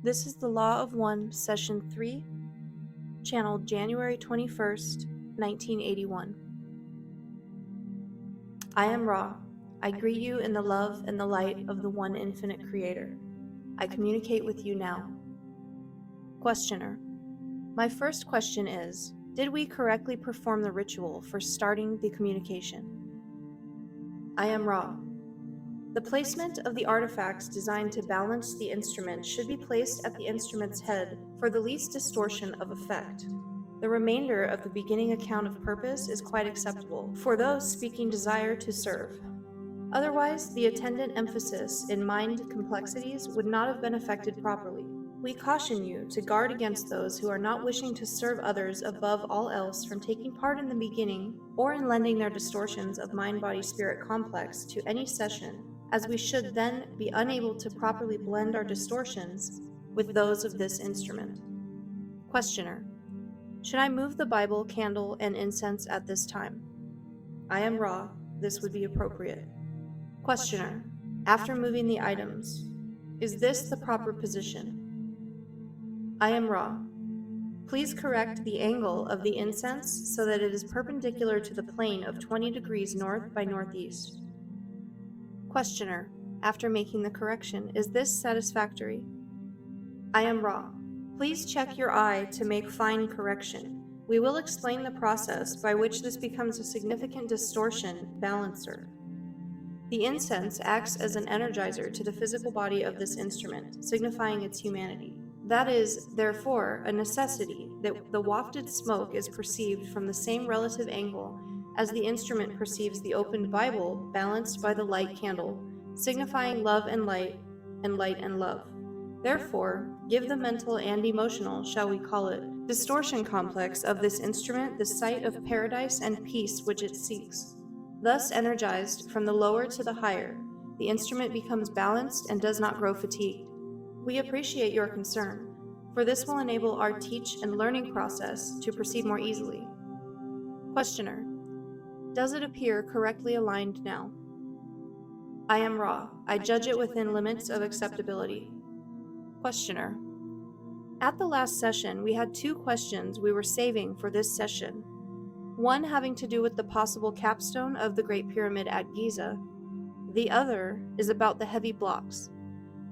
This is the Law of One, Session 3, channeled January 21st, 1981. I am Ra. I greet you in the love and the light of the one infinite Creator. I communicate with you now. Questioner. My first question is, did we correctly perform the ritual for starting the communication? I am Ra. The placement of the artifacts designed to balance the instrument should be placed at the instrument's head for the least distortion of effect. The remainder of the beginning account of purpose is quite acceptable for those speaking desire to serve. Otherwise, the attendant emphasis in mind complexities would not have been affected properly. We caution you to guard against those who are not wishing to serve others above all else from taking part in the beginning or in lending their distortions of mind-body-spirit complex to any session, as we should then be unable to properly blend our distortions with those of this instrument. Questioner. Should I move the Bible, candle, and incense at this time? I am Ra. This would be appropriate. Questioner. After moving the items, is this the proper position? I am Ra. Please correct the angle of the incense so that it is perpendicular to the plane of 20 degrees north by northeast. Questioner. After making the correction, is this satisfactory? I am Ra. Please check your eye to make fine correction. We will explain the process by which this becomes a significant distortion balancer. The incense acts as an energizer to the physical body of this instrument, signifying its humanity. That is, therefore, a necessity that the wafted smoke is perceived from the same relative angle as the instrument perceives the opened Bible balanced by the light candle, signifying love and light and love. Therefore, give the mental and emotional, shall we call it, distortion complex of this instrument the sight of paradise and peace which it seeks. Thus energized from the lower to the higher, the instrument becomes balanced and does not grow fatigued. We appreciate your concern, for this will enable our teach and learning process to proceed more easily. Questioner. Does it appear correctly aligned now? I am Ra. I judge it within limits of acceptability. Questioner. At the last session, we had two questions we were saving for this session. One having to do with the possible capstone of the Great Pyramid at Giza. The other is about the heavy blocks.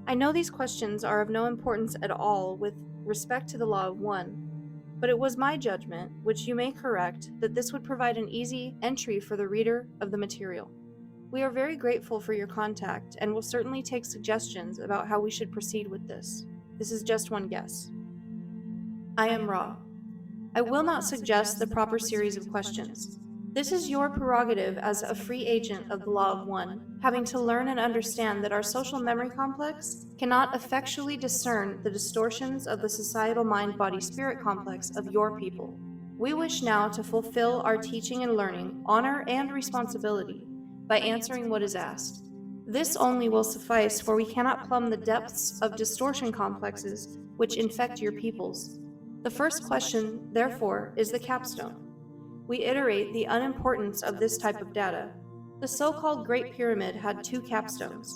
I know these questions are of no importance at all with respect to the Law of One, but it was my judgment, which you may correct, that this would provide an easy entry for the reader of the material. We are very grateful for your contact and will certainly take suggestions about how we should proceed with this. This is just one guess. I am Ra. I will not suggest the proper series of questions. This is your prerogative as a free agent of the Law of One, having to learn and understand that our social memory complex cannot effectually discern the distortions of the societal mind-body-spirit complex of your people. We wish now to fulfill our teaching and learning, honor and responsibility by answering what is asked. This only will suffice, for we cannot plumb the depths of distortion complexes which infect your peoples. The first question, therefore, is the capstone. We iterate the unimportance of this type of data. The so-called Great Pyramid had two capstones.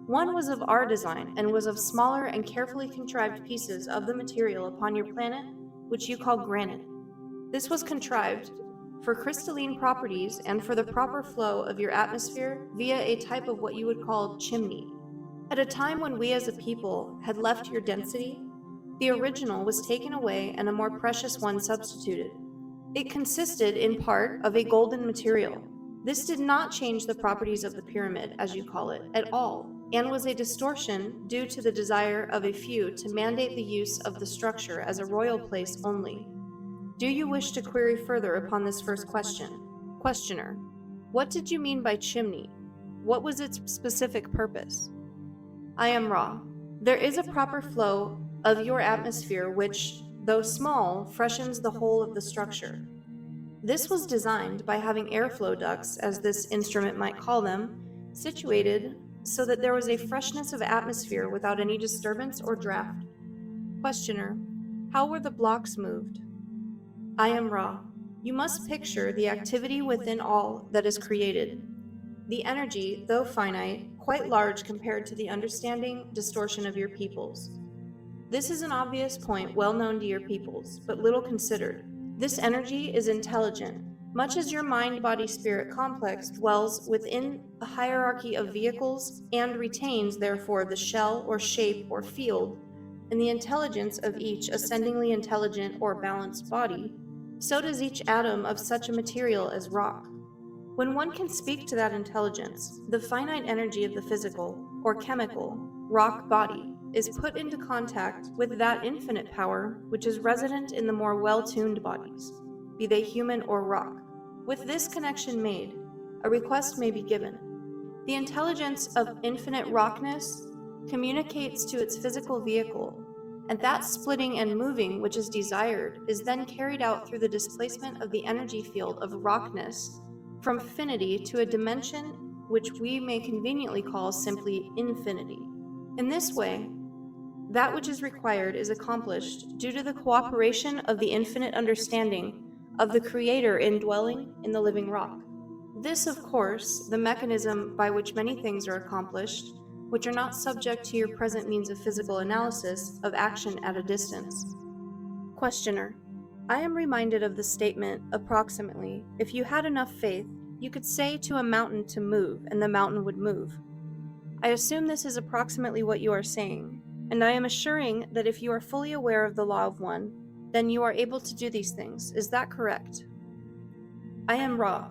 One was of our design and was of smaller and carefully contrived pieces of the material upon your planet, which you call granite. This was contrived for crystalline properties and for the proper flow of your atmosphere via a type of what you would call chimney. At a time when we as a people had left your density, the original was taken away and a more precious one substituted. It consisted in part of a golden material. This did not change the properties of the pyramid, as you call it, at all, and was a distortion due to the desire of a few to mandate the use of the structure as a royal place only. Do you wish to query further upon this first question? Questioner. What did you mean by chimney? What was its specific purpose? I am Ra. There is a proper flow of your atmosphere which, though small, freshens the whole of the structure. This was designed by having airflow ducts, as this instrument might call them, situated so that there was a freshness of atmosphere without any disturbance or draft. Questioner. How were the blocks moved? I am Ra. You must picture the activity within all that is created. The energy, though finite, quite large compared to the understanding distortion of your peoples. This is an obvious point well known to your peoples, but little considered. This energy is intelligent. Much as your mind-body-spirit complex dwells within a hierarchy of vehicles and retains, therefore, the shell or shape or field and the intelligence of each ascendingly intelligent or balanced body, so does each atom of such a material as rock. When one can speak to that intelligence, the finite energy of the physical or chemical rock body is put into contact with that infinite power which is resident in the more well-tuned bodies, be they human or rock. With this connection made, a request may be given. The intelligence of infinite rockness communicates to its physical vehicle, and that splitting and moving which is desired is then carried out through the displacement of the energy field of rockness from finity to a dimension which we may conveniently call simply infinity. In this way, that which is required is accomplished due to the cooperation of the infinite understanding of the Creator indwelling in the living rock. This, of course, the mechanism by which many things are accomplished, which are not subject to your present means of physical analysis of action at a distance. Questioner: I am reminded of the statement, approximately, if you had enough faith, you could say to a mountain to move, and the mountain would move. I assume this is approximately what you are saying, and I am assuring that if you are fully aware of the law of one, then you are able to do these things. Is that correct? I am Ra.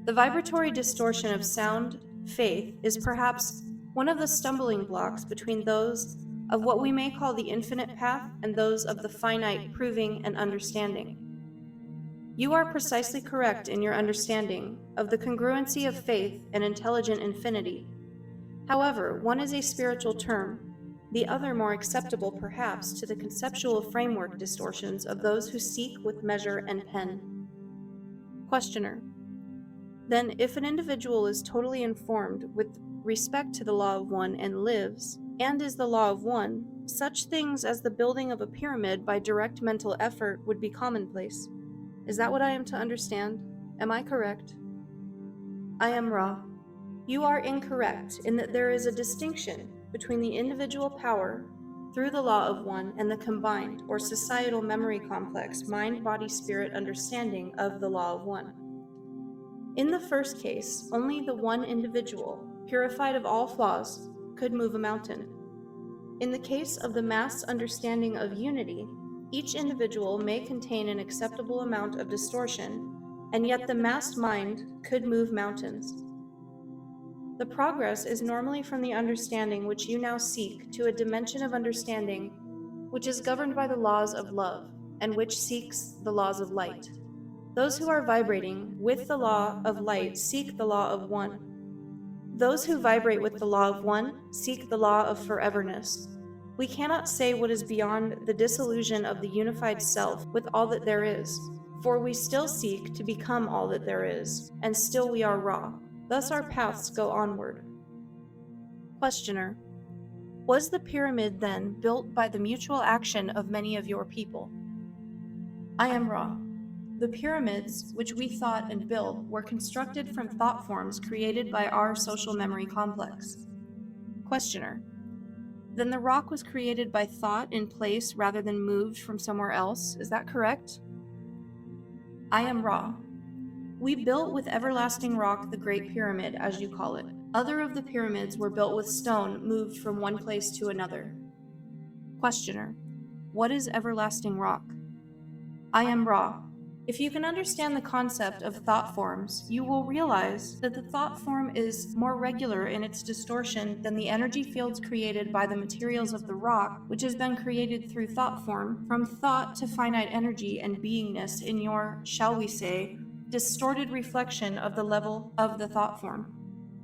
The vibratory distortion of sound, faith, is perhaps one of the stumbling blocks between those of what we may call the infinite path and those of the finite proving and understanding. You are precisely correct in your understanding of the congruency of faith and intelligent infinity. However, one is a spiritual term, the other more acceptable perhaps to the conceptual framework distortions of those who seek with measure and pen. Questioner: Then if an individual is totally informed with respect to the law of one and lives, and is the law of one, such things as the building of a pyramid by direct mental effort would be commonplace. Is that what I am to understand? Am I correct? I am Ra. You are incorrect in that there is a distinction between the individual power through the law of one and the combined or societal memory complex mind-body-spirit understanding of the law of one. In the first case, only the one individual, purified of all flaws, could move a mountain. In the case of the mass understanding of unity, each individual may contain an acceptable amount of distortion, and yet the massed mind could move mountains. The progress is normally from the understanding which you now seek to a dimension of understanding which is governed by the laws of love and which seeks the laws of light. Those who are vibrating with the law of light seek the law of one. Those who vibrate with the law of one seek the law of foreverness. We cannot say what is beyond the dissolution of the unified self with all that there is, for we still seek to become all that there is, and still we are Ra. Thus our paths go onward. Questioner: Was the pyramid then built by the mutual action of many of your people? I am Ra. The pyramids, which we thought and built, were constructed from thought forms created by our social memory complex. Questioner: Then the rock was created by thought in place rather than moved from somewhere else, is that correct? I am Ra. We built with everlasting rock the Great Pyramid, as you call it. Other of the pyramids were built with stone moved from one place to another. Questioner: What is everlasting rock? I am Ra. If you can understand the concept of thought forms, you will realize that the thought form is more regular in its distortion than the energy fields created by the materials of the rock, which has been created through thought form, from thought to finite energy and beingness in your, shall we say, distorted reflection of the level of the thought form.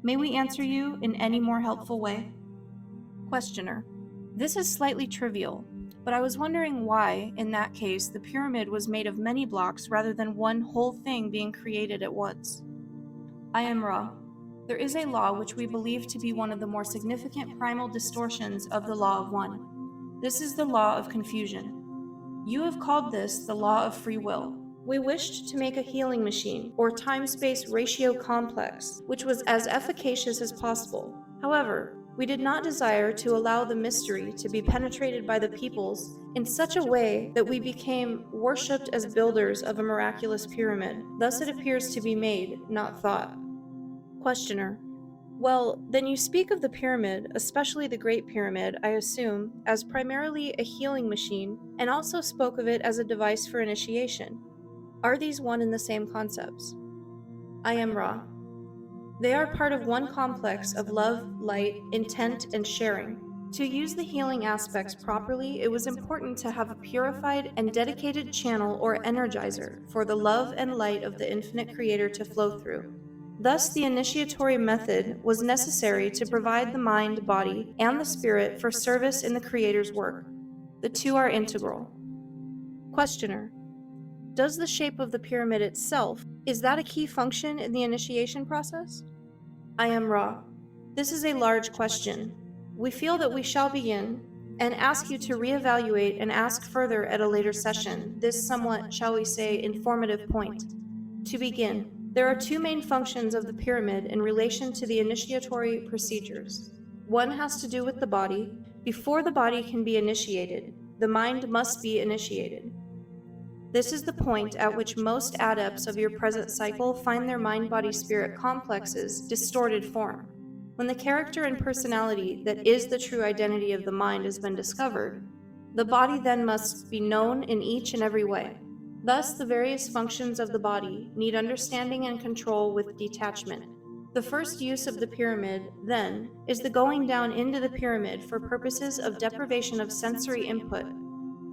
May we answer you in any more helpful way? Questioner: This is slightly trivial, but I was wondering why, in that case, the pyramid was made of many blocks rather than one whole thing being created at once. I am Ra. There is a law which we believe to be one of the more significant primal distortions of the law of one. This is the law of confusion. You have called this the law of free will. We wished to make a healing machine, or time-space ratio complex, which was as efficacious as possible. However, We did not desire to allow the mystery to be penetrated by the peoples in such a way that we became worshipped as builders of a miraculous pyramid. Thus it appears to be made, not thought. Questioner: Well, then you speak of the pyramid, especially the Great Pyramid, I assume, as primarily a healing machine, and also spoke of it as a device for initiation. Are these one and the same concepts? I am Ra. They are part of one complex of love, light, intent, and sharing. To use the healing aspects properly, it was important to have a purified and dedicated channel or energizer for the love and light of the infinite creator to flow through. Thus, the initiatory method was necessary to provide the mind, body, and the spirit for service in the creator's work. The two are integral. Questioner: Does the shape of the pyramid itself, is that a key function in the initiation process? I am Ra. This is a large question. We feel that we shall begin and ask you to reevaluate and ask further at a later session this somewhat, shall we say, informative point. To begin, there are two main functions of the pyramid in relation to the initiatory procedures. One has to do with the body. Before the body can be initiated, the mind must be initiated. This is the point at which most adepts of your present cycle find their mind-body-spirit complexes distorted form. When the character and personality that is the true identity of the mind has been discovered, the body then must be known in each and every way. Thus, the various functions of the body need understanding and control with detachment. The first use of the pyramid, then, is the going down into the pyramid for purposes of deprivation of sensory input,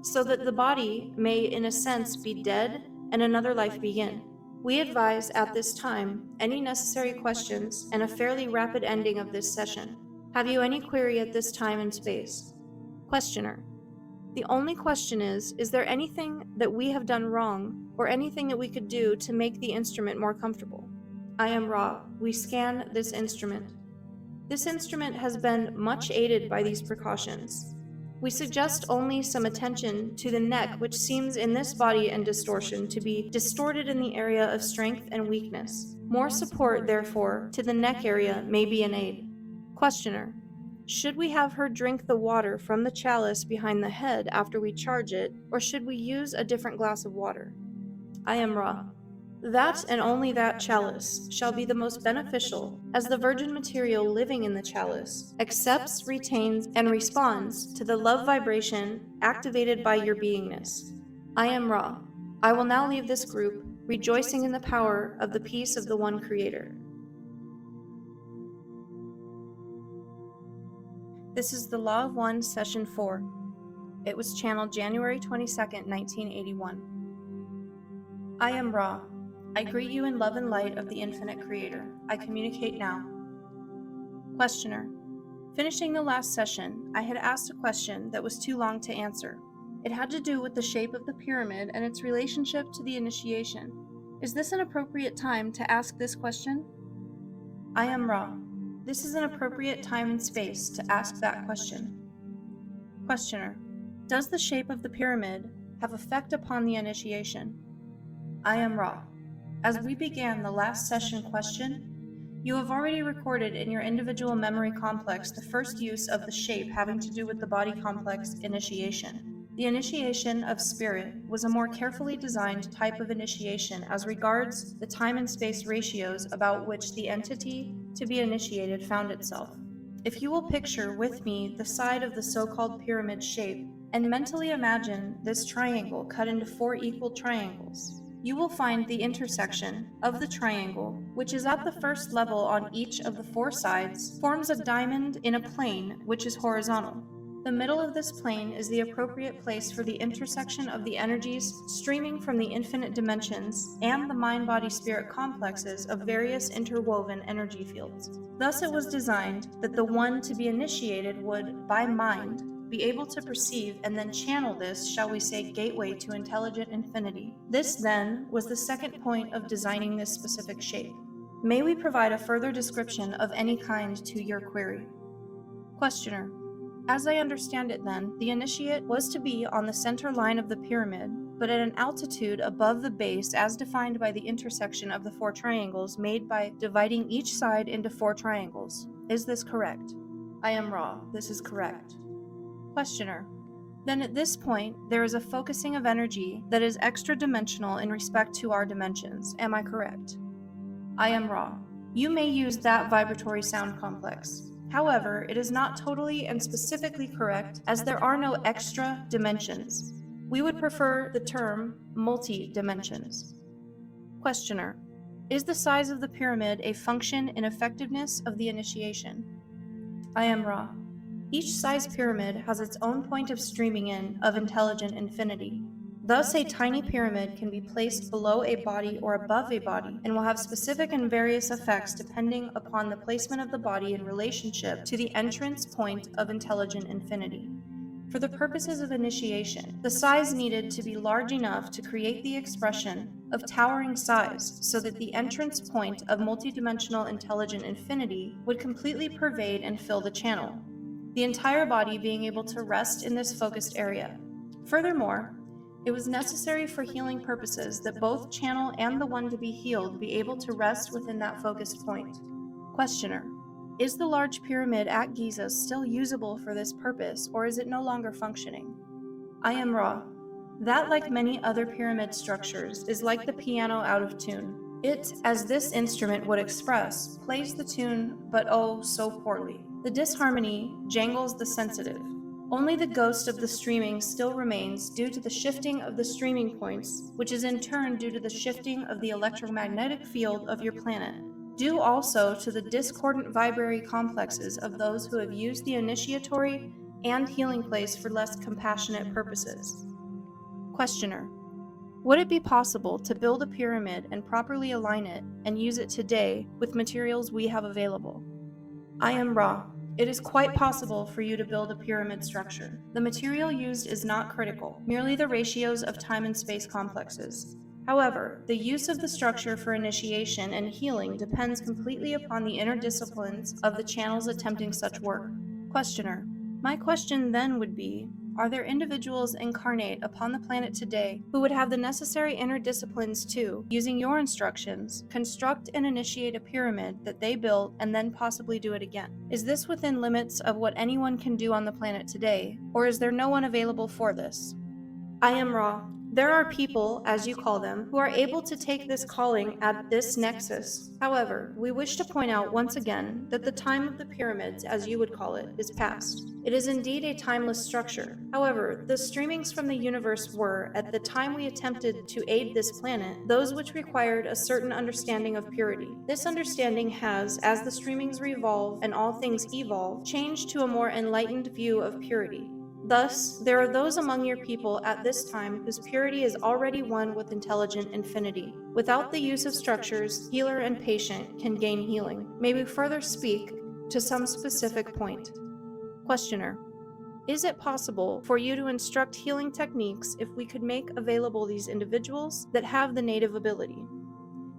so that the body may, in a sense, be dead and another life begin. We advise at this time any necessary questions and a fairly rapid ending of this session. Have you any query at this time and space? Questioner: The only question is there anything that we have done wrong or anything that we could do to make the instrument more comfortable? I am Ra. We scan this instrument. This instrument has been much aided by these precautions. We suggest only some attention to the neck, which seems in this body and distortion to be distorted in the area of strength and weakness. More support, therefore, to the neck area may be an aid. Questioner: Should we have her drink the water from the chalice behind the head after we charge it, or should we use a different glass of water? I am Ra. That and only that chalice shall be the most beneficial, as the virgin material living in the chalice accepts, retains, and responds to the love vibration activated by your beingness. I am Ra. I will now leave this group, rejoicing in the power of the peace of the one Creator. This is the Law of One, Session 4. It was channeled January 22nd, 1981. I am Ra. I greet you in love and light of the infinite creator. I communicate now. Questioner: Finishing the last session, I had asked a question that was too long to answer. It had to do with the shape of the pyramid and its relationship to the initiation. Is this an appropriate time to ask this question? I am Ra. This is an appropriate time and space to ask that question. Questioner: Does the shape of the pyramid have effect upon the initiation? I am Ra. As we began the last session question, you have already recorded in your individual memory complex the first use of the shape having to do with the body complex initiation. The initiation of spirit was a more carefully designed type of initiation as regards the time and space ratios about which the entity to be initiated found itself. If you will picture with me the side of the so-called pyramid shape and mentally imagine this triangle cut into 4 equal triangles, you will find the intersection of the triangle, which is at the first level on each of the 4 sides, forms a diamond in a plane which is horizontal. The middle of this plane is the appropriate place for the intersection of the energies streaming from the infinite dimensions and the mind-body-spirit complexes of various interwoven energy fields. Thus it was designed that the one to be initiated would, by mind, be able to perceive and then channel this, shall we say, gateway to intelligent infinity. This, then, was the second point of designing this specific shape. May we provide a further description of any kind to your query? Questioner: As I understand it then, the initiate was to be on the center line of the pyramid, but at an altitude above the base as defined by the intersection of the 4 triangles made by dividing each side into 4 triangles. Is this correct? I am Ra. This is correct. Questioner. Then at this point, there is a focusing of energy that is extra-dimensional in respect to our dimensions. Am I correct? I am Ra. You may use that vibratory sound complex. However, it is not totally and specifically correct as there are no extra dimensions. We would prefer the term multi-dimensions. Questioner. Is the size of the pyramid a function in effectiveness of the initiation? I am Ra. Each size pyramid has its own point of streaming in of intelligent infinity. Thus, a tiny pyramid can be placed below a body or above a body and will have specific and various effects depending upon the placement of the body in relationship to the entrance point of intelligent infinity. For the purposes of initiation, the size needed to be large enough to create the expression of towering size so that the entrance point of multidimensional intelligent infinity would completely pervade and fill the channel, the entire body being able to rest in this focused area. Furthermore, it was necessary for healing purposes that both channel and the one to be healed be able to rest within that focused point. Questioner. Is the large pyramid at Giza still usable for this purpose, or is it no longer functioning? I am Ra. That, like many other pyramid structures, is like the piano out of tune. It, as this instrument would express, plays the tune, but oh, so poorly. The disharmony jangles the sensitive. Only the ghost of the streaming still remains due to the shifting of the streaming points, which is in turn due to the shifting of the electromagnetic field of your planet. Due also to the discordant vibratory complexes of those who have used the initiatory and healing place for less compassionate purposes. Questioner. Would it be possible to build a pyramid and properly align it and use it today with materials we have available? I am Ra. It is quite possible for you to build a pyramid structure. The material used is not critical, merely the ratios of time and space complexes. However, the use of the structure for initiation and healing depends completely upon the inner disciplines of the channels attempting such work. Questioner. My question then would be, are there individuals incarnate upon the planet today who would have the necessary inner disciplines to, using your instructions, construct and initiate a pyramid that they built and then possibly do it again? Is this within limits of what anyone can do on the planet today, or is there no one available for this? I am Ra. There are people, as you call them, who are able to take this calling at this nexus. However, we wish to point out once again that the time of the pyramids, as you would call it, is past. It is indeed a timeless structure. However, the streamings from the universe were, at the time we attempted to aid this planet, those which required a certain understanding of purity. This understanding has, as the streamings revolve and all things evolve, changed to a more enlightened view of purity. Thus, there are those among your people at this time whose purity is already one with intelligent infinity. Without the use of structures, healer and patient can gain healing. May we further speak to some specific point? Questioner. Is it possible for you to instruct healing techniques if we could make available these individuals that have the native ability?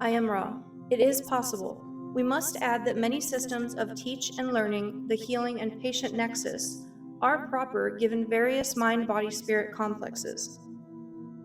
I am Ra. It is possible. We must add that many systems of teach and learning, the healing and patient nexus, are proper given various mind-body-spirit complexes.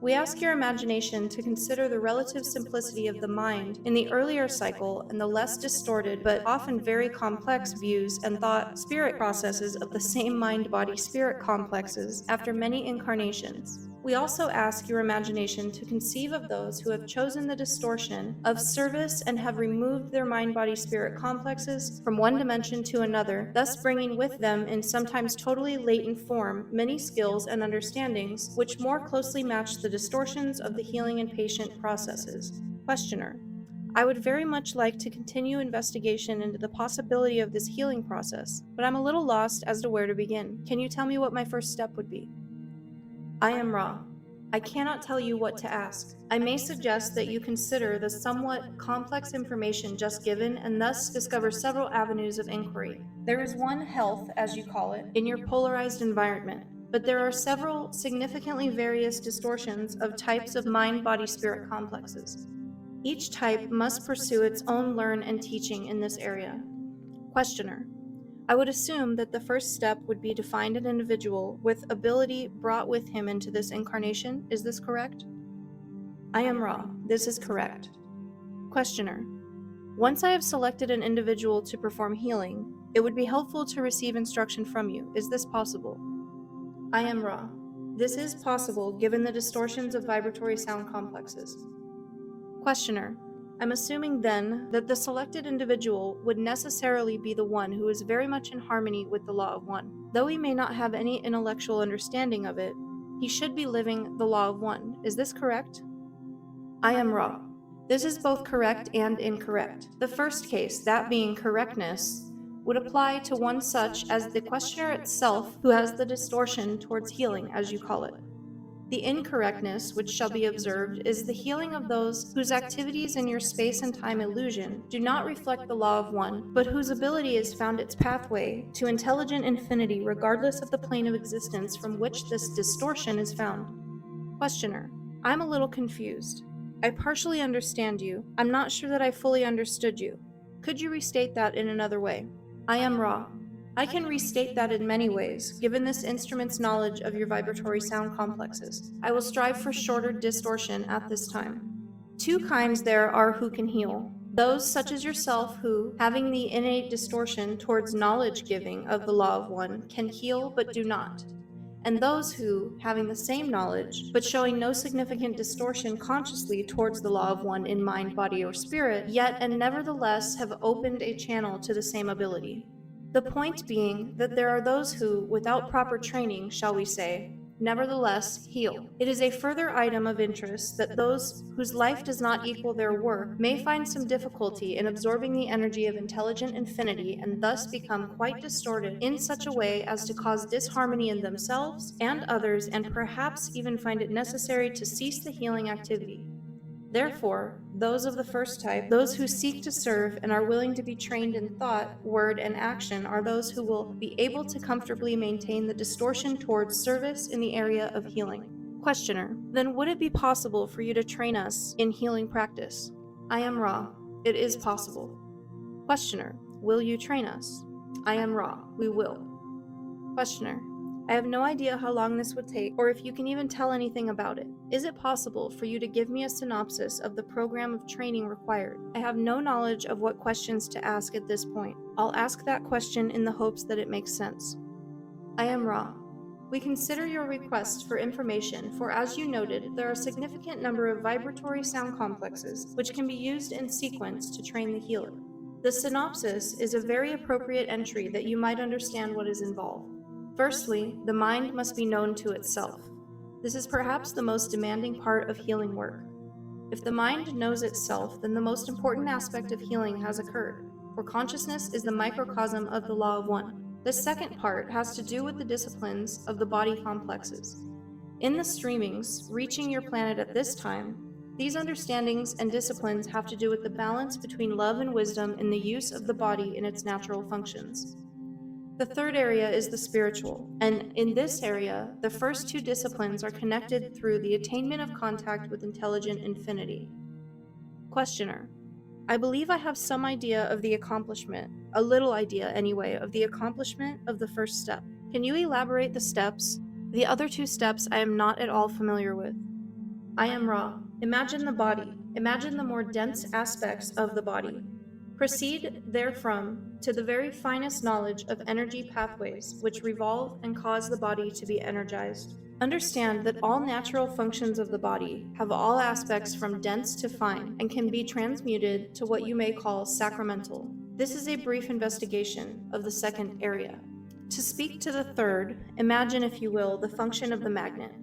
We ask your imagination to consider the relative simplicity of the mind in the earlier cycle and the less distorted but often very complex views and thought-spirit processes of the same mind-body-spirit complexes after many incarnations. We also ask your imagination to conceive of those who have chosen the distortion of service and have removed their mind-body-spirit complexes from one dimension to another, thus bringing with them in sometimes totally latent form many skills and understandings which more closely match the distortions of the healing and patient processes. Questioner. I would very much like to continue investigation into the possibility of this healing process, but I'm a little lost as to where to begin. Can you tell me what my first step would be? I am Ra. I cannot tell you what to ask. I may suggest that you consider the somewhat complex information just given and thus discover several avenues of inquiry. There is one health, as you call it, in your polarized environment, but there are several significantly various distortions of types of mind-body-spirit complexes. Each type must pursue its own learn and teaching in this area. Questioner. I would assume that the first step would be to find an individual with ability brought with him into this incarnation. Is this correct? I am Ra. This is correct. Questioner. Once I have selected an individual to perform healing, It would be helpful to receive instruction from you. Is this possible? I am Ra. This is possible given the distortions of vibratory sound complexes. Questioner: I'm assuming then that the selected individual would necessarily be the one who is very much in harmony with the Law of One. Though he may not have any intellectual understanding of it, he should be living the Law of One. Is this correct? I am Ra. This is both correct and incorrect. The first case, that being correctness, would apply to one such as the questioner itself who has the distortion towards healing, as you call it. The incorrectness which shall be observed is the healing of those whose activities in your space and time illusion do not reflect the Law of One, but whose ability has found its pathway to intelligent infinity regardless of the plane of existence from which this distortion is found. Questioner: I'm a little confused. I partially understand you. I'm not sure that I fully understood you. Could you restate that in another way? I am Ra. I can restate that in many ways, given this instrument's knowledge of your vibratory sound complexes. I will strive for shorter distortion at this time. Two kinds there are who can heal. Those such as yourself who, having the innate distortion towards knowledge-giving of the Law of One, can heal but do not. And those who, having the same knowledge, but showing no significant distortion consciously towards the Law of One in mind, body, or spirit, yet and nevertheless have opened a channel to the same ability. The point being that there are those who, without proper training, shall we say, nevertheless heal. It is a further item of interest that those whose life does not equal their work may find some difficulty in absorbing the energy of intelligent infinity and thus become quite distorted in such a way as to cause disharmony in themselves and others, and perhaps even find it necessary to cease the healing activity. Therefore, those of the first type, those who seek to serve and are willing to be trained in thought, word, and action, are those who will be able to comfortably maintain the distortion towards service in the area of healing. Questioner: Then would it be possible for you to train us in healing practice? I am Ra. It is possible. Questioner: Will you train us? I am Ra. We will. Questioner: I have no idea how long this would take, or if you can even tell anything about it. Is it possible for you to give me a synopsis of the program of training required? I have no knowledge of what questions to ask at this point. I'll ask that question in the hopes that it makes sense. I am Ra. We consider your request for information, for as you noted, there are a significant number of vibratory sound complexes which can be used in sequence to train the healer. The synopsis is a very appropriate entry that you might understand what is involved. Firstly, the mind must be known to itself. This is perhaps the most demanding part of healing work. If the mind knows itself, then the most important aspect of healing has occurred, for consciousness is the microcosm of the Law of One. The second part has to do with the disciplines of the body complexes. In the streamings, reaching your planet at this time, these understandings and disciplines have to do with the balance between love and wisdom in the use of the body in its natural functions. The third area is the spiritual, and in this area, the first two disciplines are connected through the attainment of contact with intelligent infinity. Questioner: I believe I have some idea of the accomplishment, a little idea anyway, of the accomplishment of the first step. Can you elaborate the steps? The other two steps I am not at all familiar with. I am Ra. Imagine the body. Imagine the more dense aspects of the body. Proceed therefrom to the very finest knowledge of energy pathways which revolve and cause the body to be energized. Understand that all natural functions of the body have all aspects from dense to fine and can be transmuted to what you may call sacramental. This is a brief investigation of the second area. To speak to the third, imagine, if you will, the function of the magnet.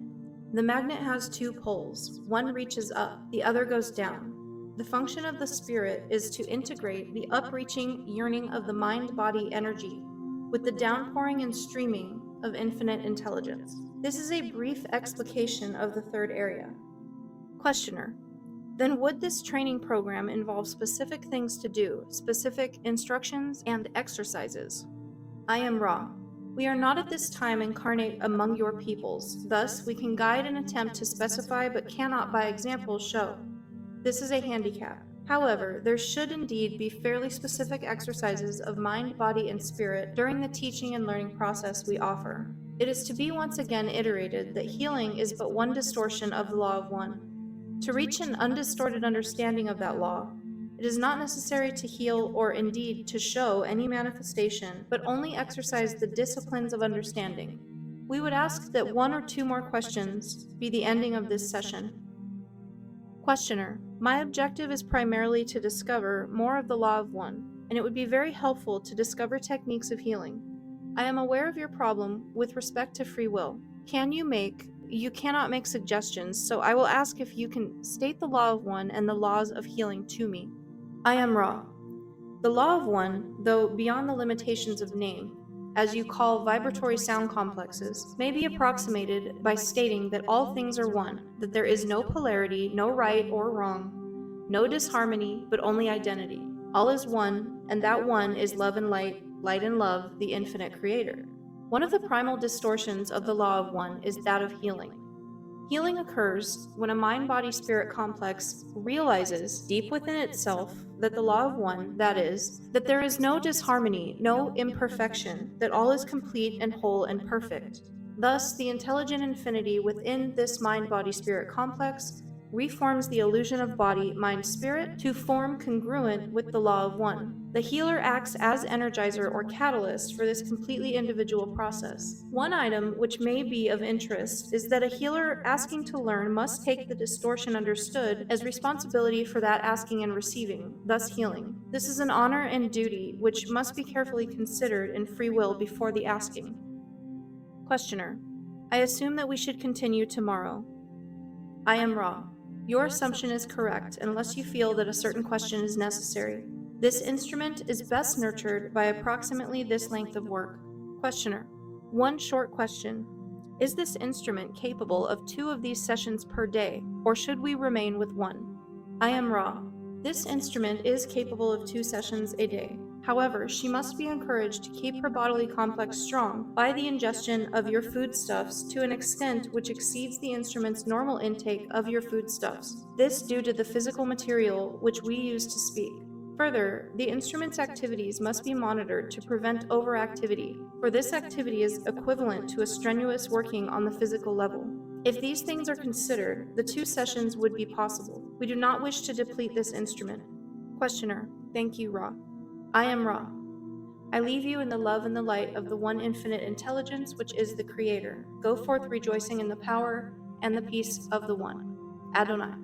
The magnet has two poles. One reaches up, the other goes down. The function of the spirit is to integrate the upreaching yearning of the mind-body energy with the downpouring and streaming of infinite intelligence. This is a brief explication of the third area. Questioner: Then would this training program involve specific things to do, specific instructions and exercises? I am Ra. We are not at this time incarnate among your peoples, thus we can guide and attempt to specify but cannot by example show. This is a handicap. However, there should indeed be fairly specific exercises of mind, body, and spirit during the teaching and learning process we offer. It is to be once again iterated that healing is but one distortion of the Law of One. To reach an undistorted understanding of that law, It is not necessary to heal or indeed to show any manifestation, but only exercise the disciplines of understanding. We would ask that one or two more questions be the ending of this session. Questioner: my objective is primarily to discover more of the Law of One, and it would be very helpful to discover techniques of healing. I am aware of your problem with respect to free will. You cannot make suggestions, so I will ask if you can state the Law of One and the laws of healing to me. I am Ra. The Law of One, though beyond the limitations of name, as you call vibratory sound complexes, may be approximated by stating that all things are one, that there is no polarity, no right or wrong, no disharmony, but only identity. All is one, and that one is love and light, light and love, the infinite creator. One of the primal distortions of the Law of One is that of healing. Healing occurs when a mind-body-spirit complex realizes deep within itself that the Law of One, that is, that there is no disharmony, no imperfection, that all is complete and whole and perfect. Thus, the intelligent infinity within this mind-body-spirit complex reforms the illusion of body, mind, spirit to form congruent with the Law of One. The healer acts as energizer or catalyst for this completely individual process. One item which may be of interest is that a healer asking to learn must take the distortion understood as responsibility for that asking and receiving, thus healing. This is an honor and duty which must be carefully considered in free will before the asking. Questioner: I assume that we should continue tomorrow. I am Ra. Your assumption is correct unless you feel that a certain question is necessary. This instrument is best nurtured by approximately this length of work. Questioner: one short question. Is this instrument capable of 2 of these sessions per day, or should we remain with 1? I am Ra. This instrument is capable of 2 sessions a day. However, she must be encouraged to keep her bodily complex strong by the ingestion of your foodstuffs to an extent which exceeds the instrument's normal intake of your foodstuffs. This due to the physical material which we use to speak. Further, the instrument's activities must be monitored to prevent overactivity, for this activity is equivalent to a strenuous working on the physical level. If these things are considered, the 2 sessions would be possible. We do not wish to deplete this instrument. Questioner: thank you, Ra. I am Ra. I leave you in the love and the light of the one infinite intelligence which is the Creator. Go forth rejoicing in the power and the peace of the One. Adonai.